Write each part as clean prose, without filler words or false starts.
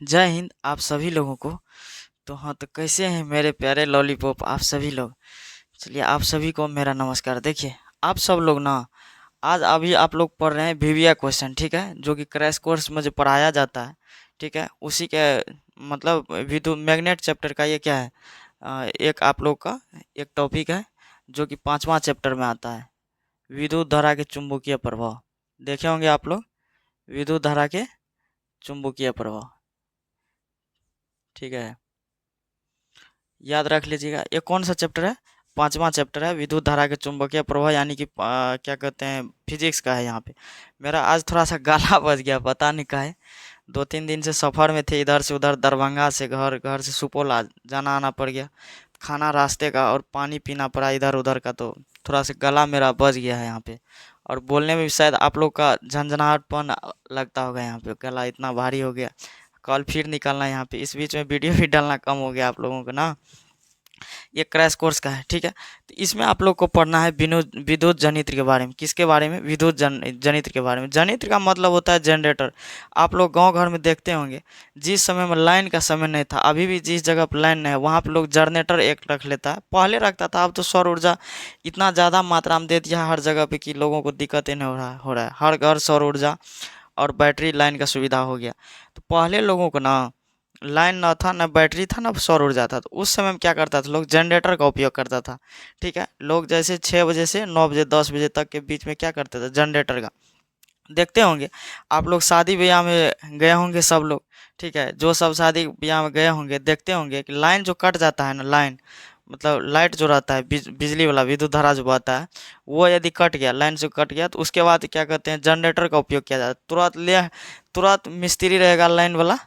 जय हिंद आप सभी लोगों को। तो हाँ, तो कैसे हैं मेरे प्यारे लॉलीपॉप आप सभी लोग। चलिए आप सभी को मेरा नमस्कार। देखिए आप सब लोग ना, आज अभी आप लोग पढ़ रहे हैं वीविया क्वेश्चन, ठीक है, जो कि क्रैश कोर्स में जो पढ़ाया जाता है, ठीक है, उसी के मतलब विद्युत मैग्नेट चैप्टर का ये क्या है, एक आप लोग का एक टॉपिक है जो कि 5वां चैप्टर में आता है, विद्युत धारा के चुंबकीय प्रभाव। देखे होंगे आप लोग, विद्युत धारा के चुंबकीय प्रभाव, ठीक है, याद रख लीजिएगा। ये कौन सा चैप्टर है? 5वां चैप्टर है, विद्युत धारा के चुंबकीय प्रवाह, यानी कि क्या कहते हैं, फिजिक्स का है यहाँ पे। मेरा आज थोड़ा सा गला बज गया, पता नहीं काहे। 2-3 दिन से सफ़र में थे, इधर से उधर, दरभंगा से घर, घर से सुपौल जाना आना पड़ गया, खाना रास्ते का और पानी पीना पड़ा इधर उधर का, तो थोड़ा सा गला मेरा बज गया है यहाँ पे। और बोलने में भी शायद आप लोग का झंझनाहटपन लगता होगा, यहाँ पे गला इतना भारी हो गया। कल फिर निकलना है यहाँ पे, इस बीच में वीडियो भी डालना कम हो गया आप लोगों को ना। ये क्रैश कोर्स का है, ठीक है। तो इसमें आप लोग को पढ़ना है विद्युत जनित्र के बारे में। किसके बारे में? विद्युत जनित्र के बारे में। जनित्र का मतलब होता है जनरेटर। आप लोग गांव घर में देखते होंगे, जिस समय में लाइन का समय नहीं था, अभी भी जिस जगह पर लाइन नहीं है वहाँ पे लोग जनरेटर एक रख लेता है, पहले रखता था। अब तो सौर ऊर्जा इतना ज़्यादा मात्रा में दे दिया है हर जगह पे कि लोगों को दिक्कत ही नहीं हो रहा है। हर घर सौर ऊर्जा और बैटरी लाइन का सुविधा हो गया। तो पहले लोगों को ना लाइन ना था, ना बैटरी था, ना सौर ऊर्जा था, तो उस समय में क्या करता था, लोग जनरेटर का उपयोग करता था, ठीक है। लोग जैसे 6 बजे से 9 बजे 10 बजे तक के बीच में क्या करते थे, जनरेटर का देखते होंगे। आप लोग शादी ब्याह में गए होंगे सब लोग, ठीक है, जो सब शादी ब्याह में गए होंगे देखते होंगे कि लाइन जो कट जाता है ना, लाइन मतलब लाइट जो रहता है, बिजली वाला विद्युत धारा जो बहता है, वो यदि कट गया, लाइन से कट गया, तो उसके बाद क्या कहते हैं, जनरेटर का उपयोग किया जाता है। तुरंत मिस्त्री रहेगा लाइन वाला,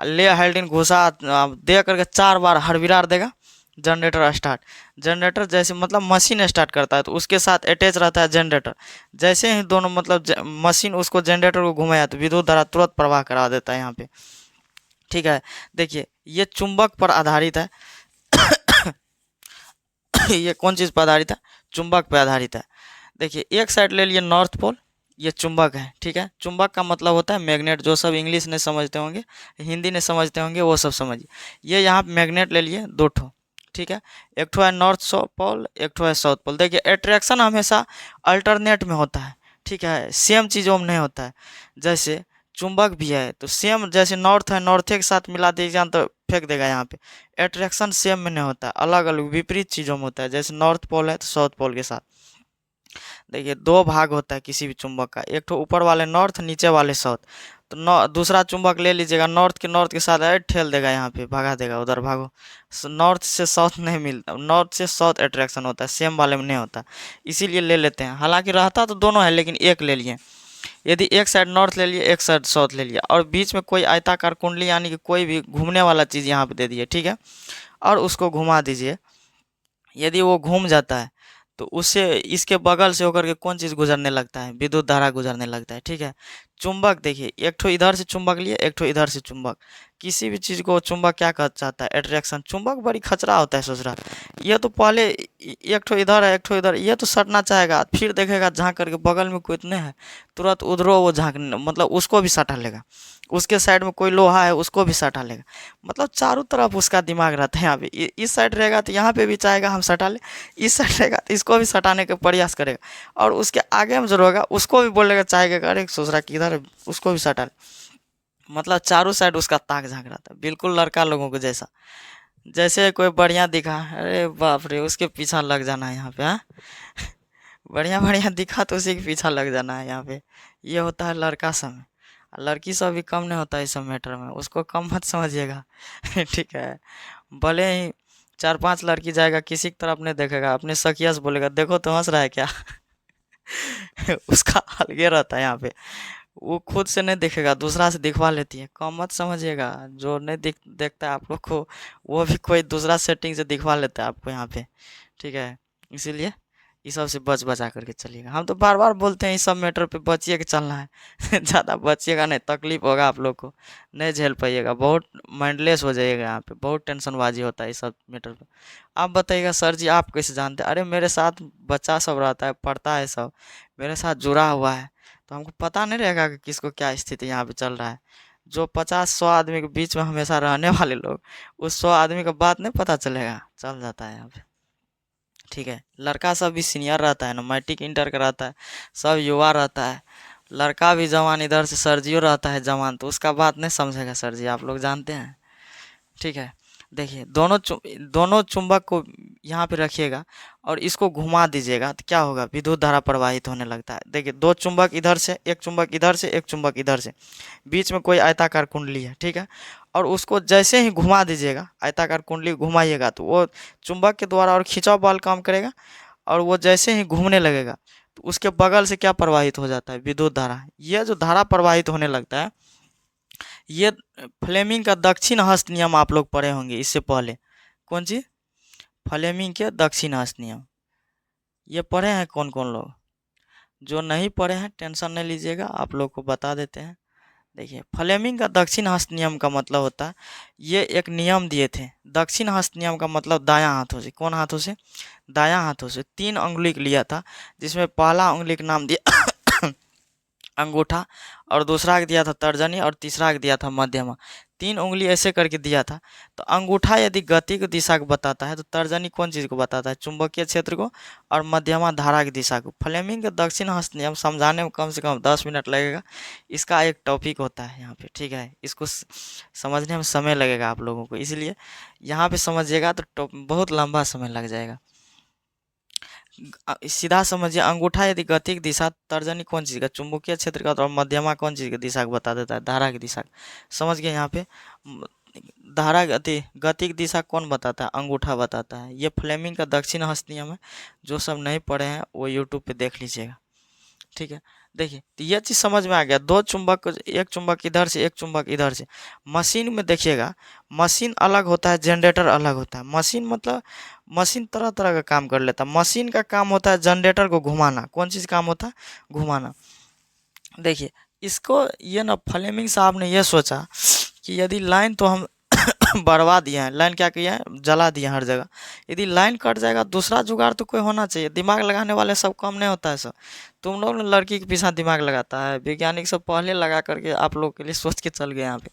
ले हेल्डिन घुसा दे करके 4 बार हरबिरार देगा, जनरेटर स्टार्ट। जनरेटर जैसे मतलब मशीन स्टार्ट करता है, तो उसके साथ अटैच रहता है जनरेटर। जैसे ही दोनों मतलब मशीन उसको जनरेटर को घुमाया, तो विद्युत धारा तुरंत प्रवाह करा देता है यहाँ पे, ठीक है। देखिए ये चुंबक पर आधारित है। ये कौन चीज़ पर आधारित है? चुंबक पर आधारित है। देखिए एक साइड ले लिए नॉर्थ पोल, ये चुंबक है, ठीक है। चुंबक का मतलब होता है मैग्नेट। जो सब इंग्लिश नहीं समझते होंगे, हिंदी नहीं समझते होंगे, वो सब समझिए। ये यहाँ पे मैग्नेट ले लिए 2 ठो, ठीक है। एक ठो है नॉर्थ पोल, एक ठो है साउथ पोल। देखिए अट्रैक्शन हमेशा अल्टरनेट में होता है, ठीक है, सेम चीज़ों में नहीं होता है। जैसे चुंबक भी है तो सेम, जैसे नॉर्थ है, नॉर्थ के साथ मिला दीजिए तो फेंक देगा यहाँ पे। अट्रैक्शन सेम में नहीं होता है, अलग अलग विपरीत चीज़ों में होता है। जैसे नॉर्थ पोल है तो साउथ पोल के साथ। देखिए 2 भाग होता है किसी भी चुंबक का, एक तो ऊपर वाले नॉर्थ, नीचे वाले साउथ। तो दूसरा चुंबक ले लीजिएगा, नॉर्थ के साथ है, ठेल देगा यहाँ पे, भगा देगा, उधर भागो। नॉर्थ से साउथ नहीं मिलता, नॉर्थ से साउथ अट्रैक्शन होता है, सेम वाले में नहीं होता, इसीलिए ले लेते हैं। हालांकि रहता तो दोनों है, लेकिन एक ले लिए। यदि एक साइड नॉर्थ ले लिए, एक साइड साउथ ले लिया, और बीच में कोई आयताकार कुंडली यानी कि कोई भी घूमने वाला चीज़ यहाँ पे दे दिए, ठीक है, और उसको घुमा दीजिए। यदि वो घूम जाता है तो उससे इसके बगल से होकर के कौन चीज़ गुजरने लगता है, विद्युत धारा गुजरने लगता है, ठीक है। चुंबक देखिए, एक ठो इधर से चुंबक लिए, एक ठो इधर से चुंबक। किसी भी चीज़ को चुंबक क्या कर चाहता है, अट्रैक्शन। चुंबक बड़ी खचरा होता है, सोच रहा ये तो पहले एक ठो इधर है, एक ठो इधर, ये तो सटना चाहेगा, फिर देखेगा झांक करके बगल में कोई तो नहीं है, तुरंत उधरो वो झांकने मतलब उसको भी सटा लेगा। उसके साइड में कोई लोहा है, उसको भी सटा लेगा। मतलब चारों तरफ उसका दिमाग रहता है। यहाँ पे इस साइड रहेगा तो यहाँ पे भी चाहेगा हम सटा ले, इस साइड रहेगा तो इसको भी सटाने का प्रयास करेगा, और उसके आगे में जो रहेगा उसको भी बोलेगा, चाहेगा अरे सोच रहा कि इधर है, उसको भी सटा ले। मतलब चारों साइड उसका ताक झांक रहा था, बिल्कुल लड़का लोगों को जैसा। जैसे कोई बढ़िया दिखा, अरे बाप रे, उसके पीछा लग जाना है यहाँ पे, हाँ। बढ़िया बढ़िया दिखा तो उसी के पीछा लग जाना है यहाँ पे। ये होता है लड़का समय। लड़की सब भी कम नहीं होता है इस सब मैटर में, उसको कम मत समझिएगा। ठीक है। भले ही 4-5 लड़की जाएगा, किसी की तरफ नहीं देखेगा, अपने सखिया से बोलेगा देखो तो हंस रहा है क्या। उसका अलगे रहता है यहाँ पे। वो खुद से नहीं देखेगा, दूसरा से दिखवा लेती है। कम मत समझिएगा, जो नहीं देखता है आप लोग को, वो भी कोई दूसरा सेटिंग से दिखवा लेता है आपको यहाँ पे, ठीक है। इसीलिए इस सब से बच बचा करके चलिएगा। हम तो बार बार बोलते हैं इस सब मैटर पे बचिए के चलना है। ज़्यादा बचिएगा नहीं, तकलीफ होगा आप लोग को, नहीं झेल पाइएगा, बहुत माइंडलेस हो जाइएगा यहाँ पे, बहुत टेंशनबाजी होता है इस सब मैटर पे। आप बताइएगा सर जी आप कैसे जानते हैं? अरे मेरे साथ बच्चा सब रहता है, पढ़ता है सब, मेरे साथ जुड़ा हुआ है, तो हमको पता नहीं रहेगा कि किसको क्या स्थिति यहाँ पे चल रहा है। जो 50-100 आदमी के बीच में हमेशा रहने वाले लोग, उस 100 आदमी का बात नहीं पता चलेगा, चल जाता है यहाँ पे। ठीक है, लड़का सब भी सीनियर रहता है ना, मैट्रिक इंटर का रहता है, सब युवा रहता है। लड़का भी जवान, इधर से सरजियो रहता है जवान, तो उसका बात नहीं समझेगा सर जी, आप लोग जानते हैं। ठीक है, देखिए दोनों चुंबक को यहाँ पे रखिएगा और इसको घुमा दीजिएगा तो क्या होगा, विद्युत धारा प्रवाहित होने लगता है। देखिए दो चुंबक इधर से, एक चुंबक इधर से, एक चुंबक इधर से, बीच में कोई आयताकार कुंडली है। ठीक है, और उसको जैसे ही घुमा दीजिएगा, आयताकार कुंडली घुमाइएगा, तो वो चुंबक के द्वारा और खिंचाव बल काम करेगा, और वो जैसे ही घूमने लगेगा तो उसके बगल से क्या प्रवाहित हो जाता है, विद्युत धारा। यह जो धारा प्रवाहित होने लगता है, ये फ्लेमिंग का दक्षिण हस्त नियम आप लोग पढ़े होंगे इससे पहले। कौन चीज? फ्लेमिंग के दक्षिण हस्त नियम, ये पढ़े हैं कौन कौन लोग? जो नहीं पढ़े हैं टेंशन नहीं लीजिएगा, आप लोग को बता देते हैं। देखिए फ्लेमिंग का दक्षिण हस्त नियम का मतलब होता है, ये एक नियम दिए थे। दक्षिण हस्त नियम का मतलब दायां हाथों से, कौन हाथों से? दायां हाथों से 3 उंगली लिया था, जिसमें पहला उंगली का नाम दिया अंगूठा, और दूसरा का दिया था तर्जनी, और तीसरा का दिया था मध्यमा। 3 उंगली ऐसे करके दिया था। तो अंगूठा यदि गति की दिशा को बताता है, तो तर्जनी कौन चीज़ को बताता है? चुंबकीय क्षेत्र को, और मध्यमा धारा की दिशा को। फ्लेमिंग के दक्षिण हस्त नियम समझाने में कम से कम 10 मिनट लगेगा। इसका एक टॉपिक होता है यहाँ पे, ठीक है, इसको समझने में समय लगेगा आप लोगों को, इसलिए यहाँ पे समझिएगा तो बहुत लंबा समय लग जाएगा। सीधा समझिए, अंगूठा यदि गति की दिशा, तर्जनी कौन चीज़ का? चुंबकीय क्षेत्र का, और मध्यमा कौन चीज़ की दिशा को बता देता है? धारा की दिशा। समझ गए यहाँ पे? धारा गति की दिशा कौन बताता है? अंगूठा बताता है। ये फ्लेमिंग का दक्षिण हस्त नियम है। जो सब नहीं पढ़े हैं वो यूट्यूब पे देख लीजिएगा। ठीक है, देखिए तो ये चीज़ समझ में आ गया। दो चुंबक, एक चुंबक इधर से, एक चुंबक इधर से। मशीन में देखिएगा, मशीन अलग होता है, जनरेटर अलग होता है। मशीन मतलब मशीन तरह तरह का काम कर लेता है। मशीन का काम होता है जनरेटर को घुमाना। कौन चीज़ काम होता है? घुमाना। देखिए इसको, ये ना फ्लेमिंग साहब ने ये सोचा कि यदि लाइन तो हम बर्बाद दिए हैं, लाइन क्या किया है? जला दिया हर जगह। यदि लाइन कट जाएगा, दूसरा जुगाड़ तो कोई होना चाहिए। दिमाग लगाने वाले सब कम नहीं होता है सर। तुम लोग लड़की के पीछे दिमाग लगाता है, वैज्ञानिक सब पहले लगा करके आप लोग के लिए सोच के चल गए यहाँ पे।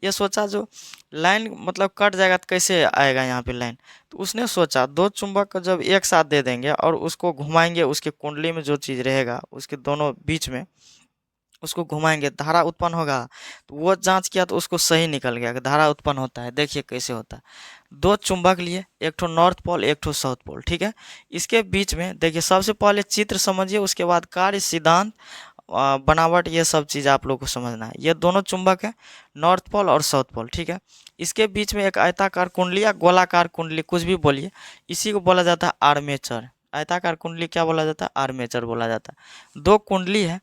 ये सोचा जो लाइन मतलब कट जाएगा तो कैसे आएगा यहाँ पे लाइन, तो उसने सोचा दो चुंबक को जब एक साथ दे देंगे और उसको घुमाएंगे, उसके कुंडली में जो चीज़ रहेगा उसके दोनों बीच में, उसको घुमाएंगे, धारा उत्पन्न होगा। तो वो जांच किया तो उसको सही निकल गया कि धारा उत्पन्न होता है। देखिए कैसे होता है। दो चुंबक लिए, एक ठो नॉर्थ पोल, एक ठो साउथ पोल। ठीक है, इसके बीच में देखिए सबसे पहले चित्र समझिए, उसके बाद कार्य सिद्धांत, बनावट, ये सब चीज़ आप लोग को समझना है। ये दोनों चुंबक है, नॉर्थ पोल और साउथ पोल। ठीक है, इसके बीच में एक आयताकार कुंडली या गोलाकार कुंडली, कुछ भी बोलिए, इसी को बोला जाता है आर्मेचर। आयताकार कुंडली क्या बोला जाता है? आर्मेचर बोला जाता है। दो कुंडली है,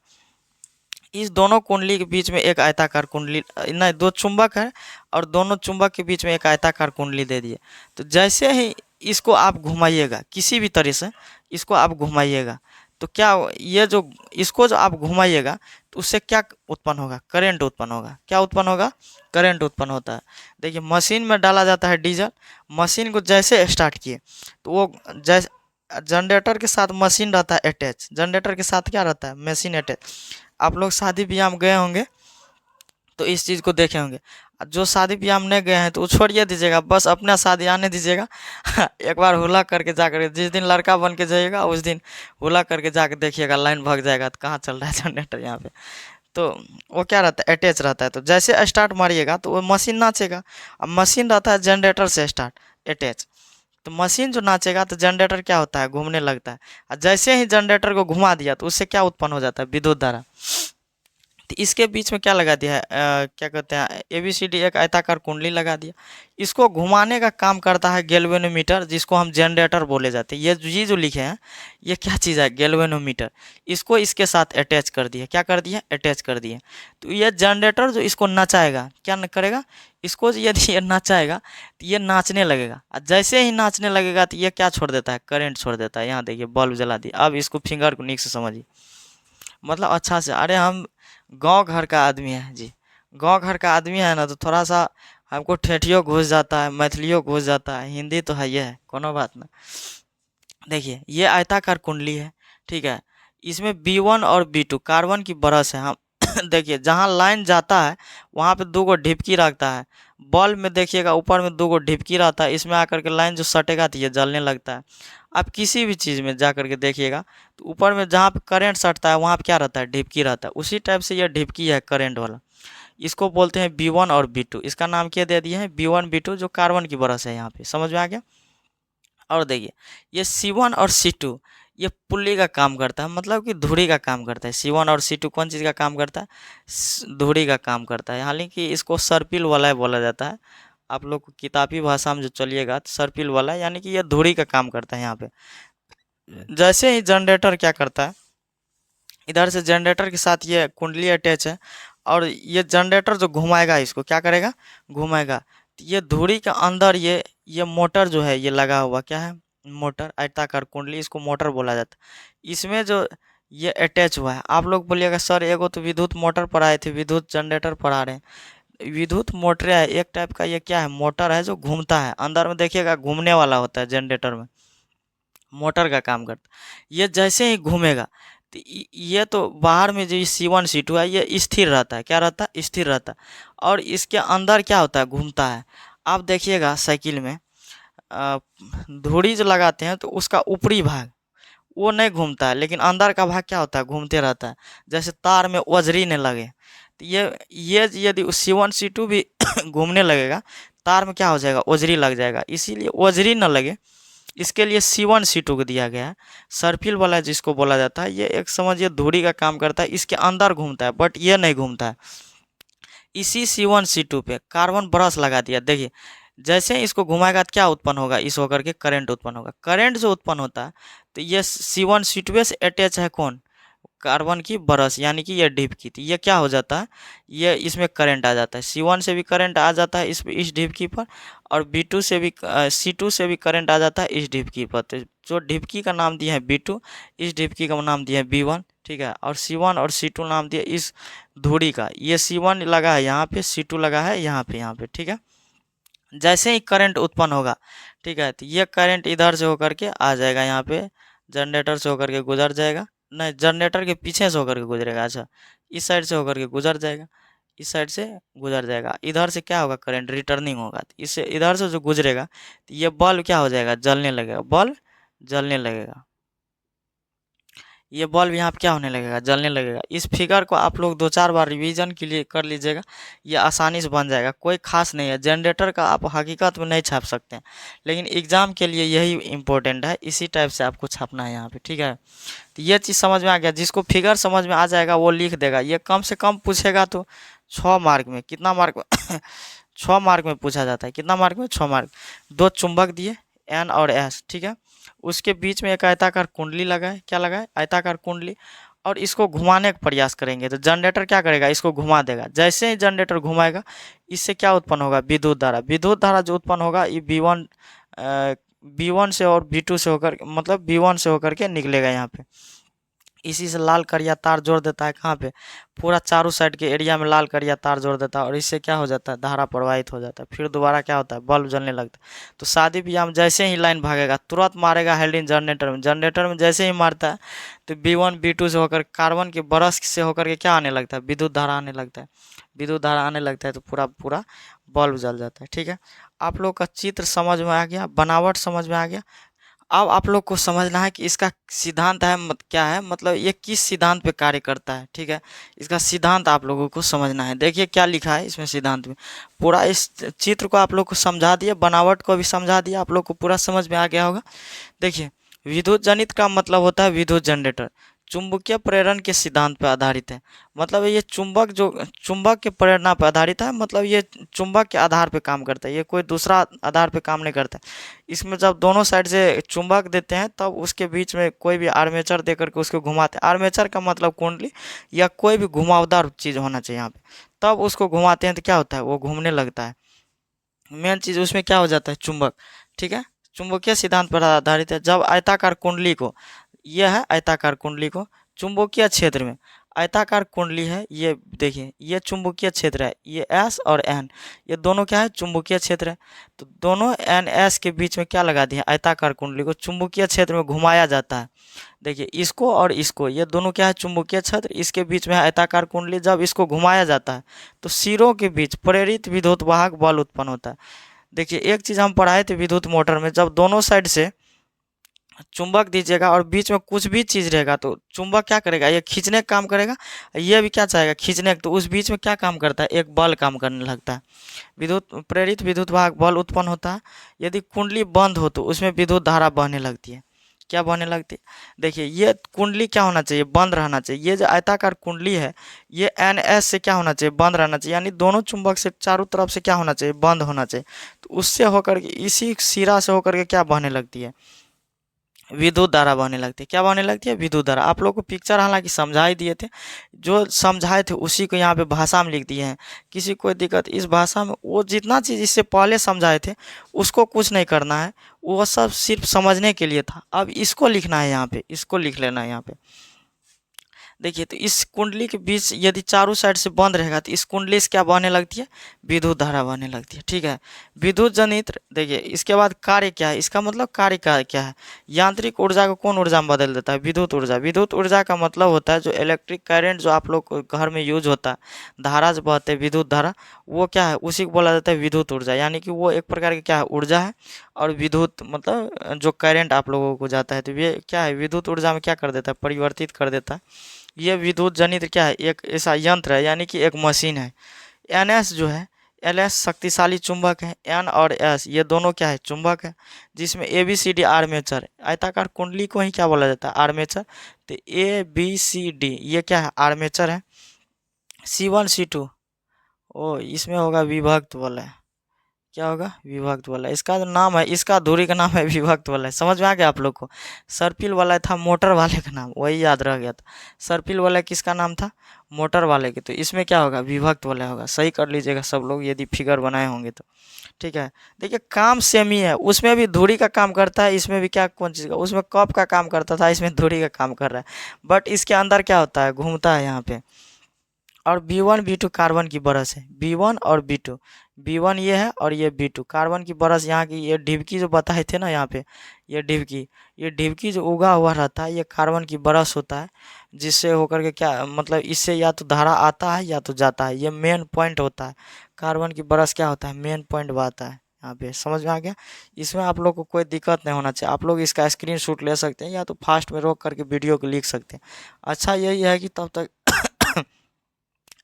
इस दोनों कुंडली के बीच में एक आयताकार कुंडली, नहीं, दो चुंबक है और दोनों चुंबक के बीच में एक आयताकार कुंडली दे दिए। तो जैसे ही इसको आप घुमाइएगा, किसी भी तरह से इसको आप घुमाइएगा, तो क्या ये जो इसको जो आप घुमाइएगा तो उससे क्या उत्पन्न होगा? करंट उत्पन्न होगा। क्या उत्पन्न होगा? करंट उत्पन्न होता है। देखिए मशीन में डाला जाता है डीजल। मशीन को जैसे स्टार्ट किए तो वो जैसे जनरेटर के साथ मशीन रहता है अटैच, जनरेटर के साथ क्या रहता है? Machine attach. आप लोग शादी ब्याह में गए होंगे तो इस चीज़ को देखे होंगे। जो शादी ब्याह में नहीं गए हैं तो वो छोड़िए दीजिएगा, बस अपना शादी आने दीजिएगा। एक बार हुला करके जाकर, जिस दिन लड़का बन के जाइएगा उस दिन हुला करके जाकर देखिएगा, लाइन भाग जाएगा तो कहाँ चल रहा है जनरेटर यहाँ पे। तो वो क्या रहता है? अटैच रहता है। तो जैसे स्टार्ट मारिएगा तो वो मशीन नाचेगा। अब मशीन रहता है जनरेटर से स्टार्ट अटैच, तो मशीन जो नाचेगा तो जनरेटर क्या होता है? घूमने लगता है। और जैसे ही जनरेटर को घुमा दिया तो उससे क्या उत्पन्न हो जाता है? विद्युत धारा। तो इसके बीच में क्या लगा दिया है? क्या कहते हैं, ABCD, एक आयताकार कुंडली लगा दिया। इसको घुमाने का काम करता है गैल्वेनोमीटर, जिसको हम जनरेटर बोले जाते हैं। ये जो लिखे हैं ये क्या चीज़ है? गैल्वेनोमीटर। इसको इसके साथ अटैच कर दिया। क्या कर दिया? अटैच कर दिया। तो ये जनरेटर जो इसको नचाएगा, क्या करेगा? इसको यदि ये नचाएगा तो ये नाचने लगेगा, और जैसे ही नाचने लगेगा तो ये क्या छोड़ देता है? करंट छोड़ देता है। यहाँ देखिए बल्ब जला दिया। अब इसको फिंगर को नीक से समझिए, मतलब अच्छा से। अरे हम गांव घर का आदमी है जी, गांव घर का आदमी है ना, तो थोड़ा सा हमको ठेठियो घुस जाता है, मैथिलियो घुस जाता है, हिंदी तो है, ये है कोनो बात ना। देखिए ये आयताकार कुंडली है। ठीक है, इसमें B1 और B2 कार्बन की ब्रश है। हम देखिए जहाँ लाइन जाता है वहाँ पे 2 गो ढिपकी रखता है। बल्ब में देखिएगा ऊपर में 2 गो ढिपकी रहता है, इसमें आकर के लाइन जो सटेगा तो ये जलने लगता है। आप किसी भी चीज़ में जा कर के देखिएगा तो ऊपर में जहाँ पे करंट सटता है वहाँ पे क्या रहता है, ढिपकी रहता है। उसी टाइप से ये ढिपकी है करंट वाला। इसको बोलते हैं B1 और B2। इसका नाम क्या दे दिए हैं, B1 B2, जो कार्बन की बरस है। यहाँ पे समझ में आ गया। और देखिए ये C1 और C2 ये पुल्ली का काम करता है, मतलब कि धुरी का काम करता है। C1 और C2 कौन चीज़ का काम करता है, धुरी का काम करता है। हालांकि इसको सर्पिल वाला बोला जाता है। आप लोग को किताबी भाषा में जो चलिएगा तो सर्पिल वाला, यानी कि ये धुरी का काम करता है। यहाँ पे जैसे ही जनरेटर क्या करता है, इधर से जनरेटर के साथ ये कुंडली अटैच है, और ये जनरेटर जो घुमाएगा इसको क्या करेगा, घुमाएगा। तो ये धुरी के अंदर ये मोटर जो है ये लगा हुआ क्या है, मोटर, आयताकार कुंडली, इसको मोटर बोला जाता है। इसमें जो ये अटैच हुआ है, आप लोग बोलिएगा सर एगो तो विद्युत मोटर पर आए थे, विद्युत जनरेटर पर आ रहे हैं। विद्युत मोटर है एक टाइप का, ये क्या है, मोटर है जो घूमता है। अंदर में देखिएगा घूमने वाला होता है जनरेटर में, मोटर का काम करता है। ये जैसे ही घूमेगा तो ये तो बाहर में जो C1 C2 है ये स्थिर रहता है। क्या रहता है, स्थिर रहता है। और इसके अंदर क्या होता है, घूमता है। आप देखिएगा साइकिल में धुरी जो लगाते हैं तो उसका ऊपरी भाग वो नहीं घूमता है, लेकिन अंदर का भाग क्या होता है, घूमते रहता है। जैसे तार में वजरी नहीं लगे, तो ये यदि C1 C2 भी घूमने लगेगा, तार में क्या हो जाएगा, वजरी लग जाएगा। इसीलिए वजरी न लगे इसके लिए C1 C2 को दिया गया है। सर्पिल वाला जिसको बोला जाता है, ये एक समझिए धुरी का काम करता है, इसके अंदर घूमता है, बट ये नहीं घूमता है। इसी C1 C2 पे कार्बन ब्रश लगा दिया। देखिए जैसे ही इसको घुमाएगा तो क्या उत्पन्न होगा, इस होकर के करंट उत्पन्न होगा। करंट जो उत्पन्न होता है तो ये C1 C2 से अटैच है कौन, कार्बन की बरस, यानी कि ये ढिपकी। तो ये क्या हो जाता है, ये इसमें करंट आ जाता है। C1 से भी करंट आ जाता है इस ढिपकी पर, और B2 से भी C2 से भी करंट आ जाता है इस ढिपकी पर। तो जो ढिपकी का नाम दिया है B2, इस ढिपकी का नाम दिया है B1, ठीक है। और C1 और C2 नाम दिया इस धुरी का। ये C1 लगा है यहाँ पे, C2 लगा है यहाँ पे, ठीक है। जैसे ही करंट उत्पन्न होगा, ठीक है, तो ये करंट इधर से होकर के आ जाएगा, यहाँ पे जनरेटर से होकर के गुजर जाएगा। नहीं, जनरेटर के पीछे से होकर के गुजरेगा। अच्छा, इस साइड से होकर के गुजर जाएगा, इस साइड से गुजर जाएगा। इधर से क्या होगा, करंट रिटर्निंग होगा। तो इससे इधर से जो गुजरेगा तो ये बल्ब क्या हो जाएगा, जलने लगेगा, बल्ब जलने लगेगा। ये बल्ब यहाँ पे क्या होने लगेगा, जलने लगेगा। इस फिगर को आप लोग 2-4 बार रिवीजन के लिए कर लीजिएगा, ये आसानी से बन जाएगा। कोई खास नहीं है, जनरेटर का आप हकीकत में नहीं छाप सकते हैं, लेकिन एग्ज़ाम के लिए यही इम्पोर्टेंट है। इसी टाइप से आपको छापना है यहाँ पे, ठीक है। तो ये चीज़ समझ में आ गया। जिसको फिगर समझ में आ जाएगा वो लिख देगा। ये कम से कम पूछेगा तो 6 मार्क में, कितना मार्क में 6 मार्क में पूछा जाता है। कितना मार्क में, 6 मार्क। 2 चुंबक दिए N और S, ठीक है। उसके बीच में एक आयताकार कुंडली लगा है। क्या लगा है, आयताकार कुंडली। और इसको घुमाने का प्रयास करेंगे तो जनरेटर क्या करेगा, इसको घुमा देगा। जैसे ही जनरेटर घुमाएगा इससे क्या उत्पन्न होगा, विद्युत धारा। विद्युत धारा जो उत्पन्न होगा ये B1 से और B2 से होकर, मतलब B1 से होकर के निकलेगा यहाँ पे। इसी से लाल करिया तार जोड़ देता है, कहाँ पे, पूरा चारों साइड के एरिया में लाल करिया तार जोड़ देता है, और इससे क्या हो जाता है, धारा प्रवाहित हो जाता है। फिर दोबारा क्या होता है, बल्ब जलने लगता है। तो शादी ब्याह में जैसे ही लाइन भागेगा तुरंत मारेगा हेल्डिन जनरेटर में। जनरेटर में जैसे ही मारता है तो B1 B2 से होकर कार्बन के ब्रश से होकर के क्या आने लगता है, विद्युत धारा आने लगता है। विद्युत धारा आने लगता है तो पूरा बल्ब जल जाता है, ठीक है। आप लोग का चित्र समझ में आ गया, बनावट समझ में आ गया। अब आप लोग को समझना है कि इसका सिद्धांत है क्या है, मतलब ये किस सिद्धांत पे कार्य करता है, ठीक है। इसका सिद्धांत आप लोगों को समझना है। देखिए क्या लिखा है इसमें सिद्धांत में। पूरा इस चित्र को आप लोग को समझा दिया, बनावट को भी समझा दिया, आप लोग को पूरा समझ में आ गया होगा। देखिए विद्युत जनित का मतलब होता है विद्युत जनरेटर। चुंबकीय प्रेरण के सिद्धांत पर आधारित है, मतलब ये चुंबक के प्रेरणा पर आधारित है, मतलब ये चुंबक के आधार पे काम करता है, ये कोई दूसरा आधार पे काम नहीं करता है। इसमें जब दोनों साइड से चुंबक देते हैं तब उसके बीच में कोई भी आर्मेचर दे करके उसको घुमाते हैं। आर्मेचर का मतलब कुंडली या कोई भी घुमावदार चीज़ होना चाहिए यहाँ पे, तब उसको घुमाते हैं तो क्या होता है, वो घूमने लगता है। मेन चीज़ उसमें क्या हो जाता है, चुंबक, ठीक है। चुंबकीय सिद्धांत पर आधारित है। जब आयताकार कुंडली को, यह है आयताकार कुंडली को चुंबकीय क्षेत्र में आयताकार कुंडली है, ये देखिए ये चुंबकीय क्षेत्र है, ये एस और एन, ये दोनों क्या है, चुंबकीय क्षेत्र है। तो दोनों एन एस के बीच में क्या लगा दिया, आयताकार कुंडली को चुंबकीय क्षेत्र में घुमाया जाता है। देखिए इसको और इसको, ये दोनों क्या है, चुंबकीय क्षेत्र, इसके बीच में है आयताकार कुंडली। जब इसको घुमाया जाता है तो सिरों के बीच प्रेरित विद्युत वाहक बल उत्पन्न होता है। देखिए एक चीज हम पढ़ाए थे विद्युत मोटर में, जब दोनों साइड से चुंबक दीजिएगा और बीच में कुछ भी चीज रहेगा तो चुंबक क्या करेगा, ये खींचने का काम करेगा, ये भी क्या चाहेगा, खींचने का। तो उस बीच में क्या काम करता है, एक बल काम करने लगता है, विद्युत प्रेरित विद्युत वाहक बल उत्पन्न होता है। यदि कुंडली बंद हो तो उसमें विद्युत धारा बहने लगती है। क्या बहने लगती है, देखिए ये कुंडली क्या होना चाहिए, बंद रहना चाहिए। ये जो आयताकार कुंडली है ये एन एस से क्या होना चाहिए, बंद रहना चाहिए, यानी दोनों चुंबक से चारों तरफ से क्या होना चाहिए, बंद होना चाहिए। तो उससे होकर के इसी सिरा से होकर के क्या बहने लगती है, विद्युत धारा बहने लगती है। क्या बहने लगती है, विद्युत धारा। आप लोग को पिक्चर हालांकि समझा ही दिए थे, जो समझाए थे उसी को यहाँ पे भाषा में लिख दिए हैं। किसी कोई दिक्कत इस भाषा में, वो जितना चीज़ इससे पहले समझाए थे उसको कुछ नहीं करना है, वो सब सिर्फ समझने के लिए था। अब इसको लिखना है यहाँ पे, इसको लिख लेना है यहाँ पे। देखिए तो इस कुंडली के बीच यदि चारों साइड से बंद रहेगा तो इस कुंडली से क्या बहने लगती है, विद्युत धारा बहने लगती है। ठीक है, विद्युत जनित। देखिए इसके बाद कार्य क्या है, इसका मतलब कार्य का क्या है, यांत्रिक ऊर्जा को कौन ऊर्जा में बदल देता है, विद्युत ऊर्जा। विद्युत ऊर्जा का मतलब होता है जो इलेक्ट्रिक करंट जो आप लोग को घर में यूज होता है, धारा जो बहते हैं विद्युत धारा, वो क्या है, उसी को बोला जाता है विद्युत ऊर्जा। यानी कि वो एक प्रकार की क्या है, ऊर्जा है। और विद्युत मतलब जो करंट आप लोगों को जाता है तो ये क्या है, विद्युत ऊर्जा में क्या कर देता है, परिवर्तित कर देता है। ये विद्युत जनित क्या है, एक ऐसा यंत्र है, यानी कि एक मशीन है। एन एस जो है, एल एस शक्तिशाली चुंबक है, एन और एस ये दोनों क्या है, चुंबक है, जिसमें A B C D armature. आयताकार कुंडली को ही क्या बोला जाता है, आर्मेचर। तो ए बी सी डी ये क्या है, आर्मेचर है। सी वन सी टू, ओ इसमें होगा विभक्त वाला है, क्या होगा, विभक्त वाला। इसका जो नाम है, इसका धुरी का नाम है विभक्त वाला है। समझ में आ गया आप लोग को। सर्पिल वाला था मोटर वाले का नाम, वही याद रह गया था। सर्पिल वाला किसका नाम था, मोटर वाले के। तो इसमें क्या होगा, विभक्त वाला होगा। सही कर लीजिएगा सब लोग यदि फिगर बनाए होंगे तो। ठीक है, देखिए काम सेम ही है, उसमें भी धुरी का काम करता है, इसमें भी क्या, कौन चीज़ का, उसमें कप का काम करता था, इसमें धुरी का काम कर रहा है। बट इसके अंदर क्या होता है, घूमता है यहाँ पे। और B1 B2 कार्बन की बरस है, B1 और B2। B1 ये है और ये B2 कार्बन की बरस। यहाँ की ये ढिबकी जो बताए थे ना यहाँ पे, ये ढिबकी जो उगा हुआ रहता है ये कार्बन की बरस होता है, जिससे होकर के क्या मतलब, इससे या तो धारा आता है या तो जाता है। ये मेन पॉइंट होता है, कार्बन की बरस क्या होता है, मेन पॉइंट बात है यहाँ पे। समझ में आ गया। इसमें आप लोग को कोई दिक्कत नहीं होना चाहिए। आप लोग इसका स्क्रीनशॉट ले सकते हैं या तो फास्ट में रोक करके वीडियो को लिख सकते हैं। अच्छा यही है कि तब तक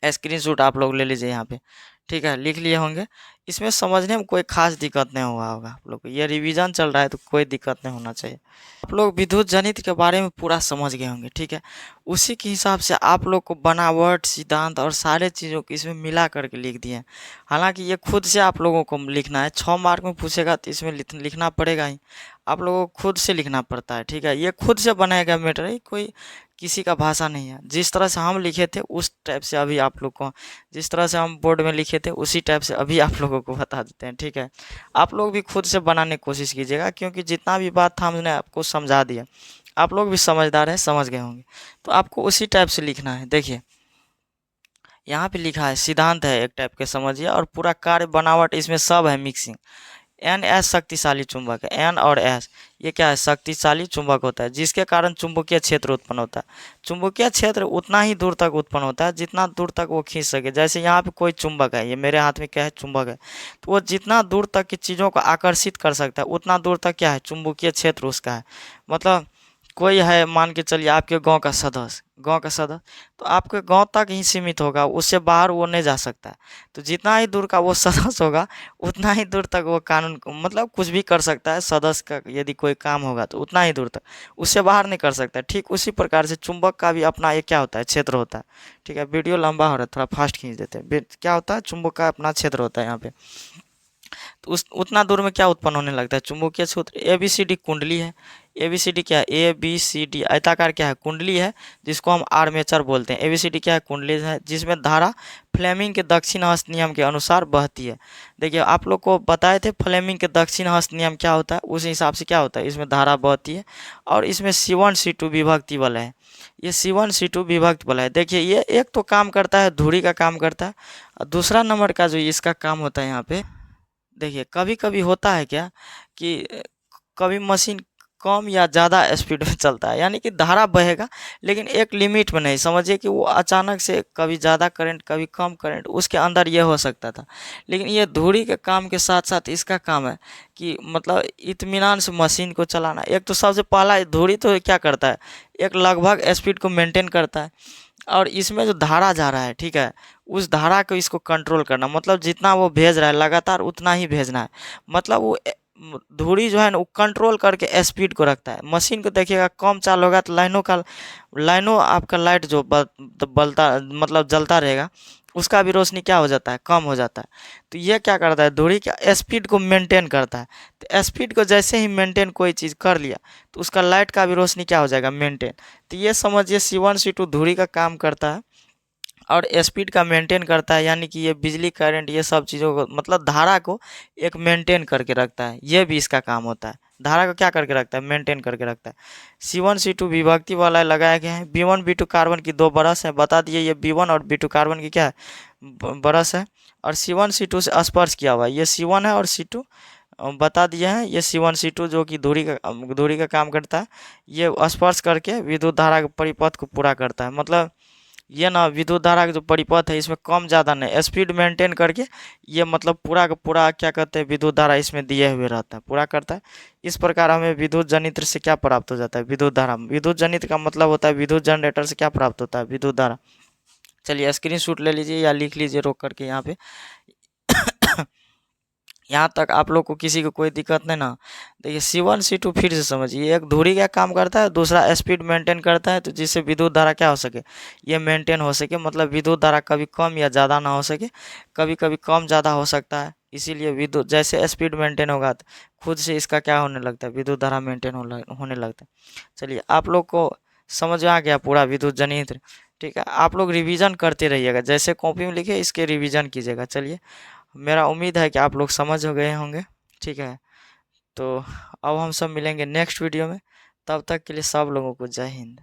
स्क्रीनशॉट आप लोग ले लीजिए यहाँ पे। ठीक है, लिख लिए होंगे। इसमें समझने में कोई खास दिक्कत नहीं हुआ होगा आप लोग को, ये रिवीजन चल रहा है तो कोई दिक्कत नहीं होना चाहिए। आप लोग विद्युत जनित के बारे में पूरा समझ गए होंगे। ठीक है, उसी के हिसाब से आप लोग को बनावट, सिद्धांत और सारे चीज़ों को इसमें मिला करके लिख दिए हैं। हालांकि ये खुद से आप लोगों को लिखना है, 6 मार्क में पूछेगा तो इसमें लिखना पड़ेगा ही, आप लोगों को खुद से लिखना पड़ता है। ठीक है, ये खुद से बनाएगा मैटर है, कोई किसी का भाषा नहीं है। जिस तरह से हम लिखे थे उस टाइप से अभी आप लोग को, जिस तरह से हम बोर्ड में लिखे थे उसी टाइप से अभी आप लोगों को बता देते हैं। ठीक है, आप लोग भी खुद से बनाने की कोशिश कीजिएगा, क्योंकि जितना भी बात था हमने आपको समझा दिया। आप लोग भी समझदार हैं, समझ गए होंगे, तो आपको उसी टाइप से लिखना है। देखिए यहाँ पे लिखा है सिद्धांत है एक टाइप के, समझिए, और पूरा कार्य बनावट इसमें सब है मिक्सिंग। एन एस शक्तिशाली चुंबक है, एन और एस ये क्या है, शक्तिशाली चुंबक होता है, जिसके कारण चुंबकीय क्षेत्र उत्पन्न होता है। चुंबकीय क्षेत्र उतना ही दूर तक उत्पन्न होता है जितना दूर तक वो खींच सके। जैसे यहाँ पे कोई चुंबक है, ये मेरे हाथ में क्या है, चुंबक है, तो वो जितना दूर तक की चीज़ों को आकर्षित कर सकता है उतना दूर तक क्या है, चुंबकीय क्षेत्र उसका है। मतलब कोई है, मान के चलिए आपके गांव का सदस्य, तो आपके गांव तक ही सीमित होगा, उससे बाहर वो नहीं जा सकता है। तो जितना ही दूर का वो सदस्य होगा उतना ही दूर तक वो कानून मतलब कुछ भी कर सकता है। सदस्य का यदि कोई काम होगा तो उतना ही दूर तक, उससे बाहर नहीं कर सकता। ठीक उसी प्रकार से चुंबक का भी अपना एक क्या होता है, क्षेत्र होता है। ठीक है, वीडियो लंबा हो रहा है, थोड़ा फास्ट खींच देते हैं। क्या होता है, चुंबक का अपना क्षेत्र होता है यहाँ पे। तो उस उतना दूर में क्या उत्पन्न होने लगता है, चुंबकीय क्षेत्र। ABCD कुंडली है। ABCD क्या है, ABCD आयताकार क्या है, कुंडली है, जिसको हम आर्मेचर बोलते हैं। ABCD क्या है, कुंडली है, जिसमें धारा फ्लेमिंग के दक्षिण हस्त नियम के अनुसार बहती है। देखिए आप लोग को बताए थे फ्लेमिंग के दक्षिण हस्त नियम क्या होता है, उस हिसाब से क्या होता है, इसमें धारा बहती है। और इसमें C1 C2 विभक्ति बल है, ये C1 C2 विभक्त बल है। देखिए ये एक तो काम करता है, धुरी का काम करता है, और दूसरा नंबर का जो इसका काम होता है यहाँ पे, देखिए कभी कभी होता है क्या कि कभी मशीन कम या ज़्यादा स्पीड में चलता है, यानी कि धारा बहेगा लेकिन एक लिमिट में नहीं। समझिए कि वो अचानक से कभी ज़्यादा करंट कभी कम करंट, उसके अंदर ये हो सकता था। लेकिन ये धुरी के काम के साथ साथ इसका काम है कि मतलब इत्मीनान से मशीन को चलाना। एक तो सबसे पहला धुरी तो क्या करता है, एक लगभग स्पीड को मेंटेन करता है, और इसमें जो धारा जा रहा है, ठीक है, उस धारा को इसको कंट्रोल करना, मतलब जितना वो भेज रहा है लगातार उतना ही भेजना है। मतलब वो धुरी जो है ना वो कंट्रोल करके स्पीड को रखता है। मशीन को देखिएगा कम चाल होगा तो लाइनों आपका लाइट जो बलता मतलब जलता रहेगा, उसका भी रोशनी क्या हो जाता है, कम हो जाता है। तो ये क्या करता है, धुरी का स्पीड को मेंटेन करता है। तो स्पीड को जैसे ही मेंटेन कोई चीज़ कर लिया तो उसका लाइट का भी रोशनी क्या हो जाएगा, मेंटेन। तो ये समझिए C1 C2 धुरी का काम करता है और स्पीड का मेंटेन करता है, यानी कि ये बिजली करंट ये सब चीज़ों को मतलब धारा को एक मेंटेन करके रखता है। ये भी इसका काम होता है, धारा को क्या करके रखता है, मेंटेन करके रखता है। C1 C2 विभक्ति वाला लगाया गया है। B1 B2 कार्बन की दो बरस है, बता दिए ये B1 और B2 कार्बन की क्या है, बरस है। और C1 C2 से स्पर्श किया हुआ है, ये C1 है और C2 बता दिए हैं। ये C1 C2 जो कि धुरी का काम करता है, ये स्पर्श करके विद्युत धारा के परिपथ को पूरा करता है। मतलब ये ना विद्युत धारा का जो परिपथ है इसमें कम ज़्यादा नहीं, स्पीड मेंटेन करके ये मतलब पूरा का पूरा क्या कहते हैं, विद्युत धारा इसमें दिए हुए रहता है, पूरा करता है। इस प्रकार हमें विद्युत जनित्र से क्या प्राप्त हो जाता है, विद्युत धारा। विद्युत जनित्र का मतलब होता है विद्युत जनरेटर से क्या प्राप्त होता है, विद्युत धारा। चलिए स्क्रीनशॉट ले लीजिए या लिख लीजिए रोक करके यहाँ पे। यहाँ तक आप लोग को किसी को कोई दिक्कत नहीं ना। देखिए C1 C2 फिर से समझिए, एक धुरी का काम करता है, दूसरा स्पीड मेंटेन करता है, तो जिससे विद्युत धारा क्या हो सके, ये मेंटेन हो सके। मतलब विद्युत धारा कभी कम या ज़्यादा ना हो सके, कभी कभी कम ज़्यादा हो सकता है। इसीलिए विद्युत जैसे स्पीड मेंटेन होगा तो खुद से इसका क्या होने लगता है, विद्युत धारा मेंटेन होने लगता है। चलिए आप लोग को समझ में आ गया पूरा विद्युत जनित्र, ठीक है। आप लोग रिवीजन करते रहिएगा, जैसे कॉपी में लिखे इसके रिवीजन कीजिएगा। चलिए मेरा उम्मीद है कि आप लोग समझ हो गए होंगे, ठीक है। तो अब हम सब मिलेंगे नेक्स्ट वीडियो में, तब तक के लिए सब लोगों को जय हिंद।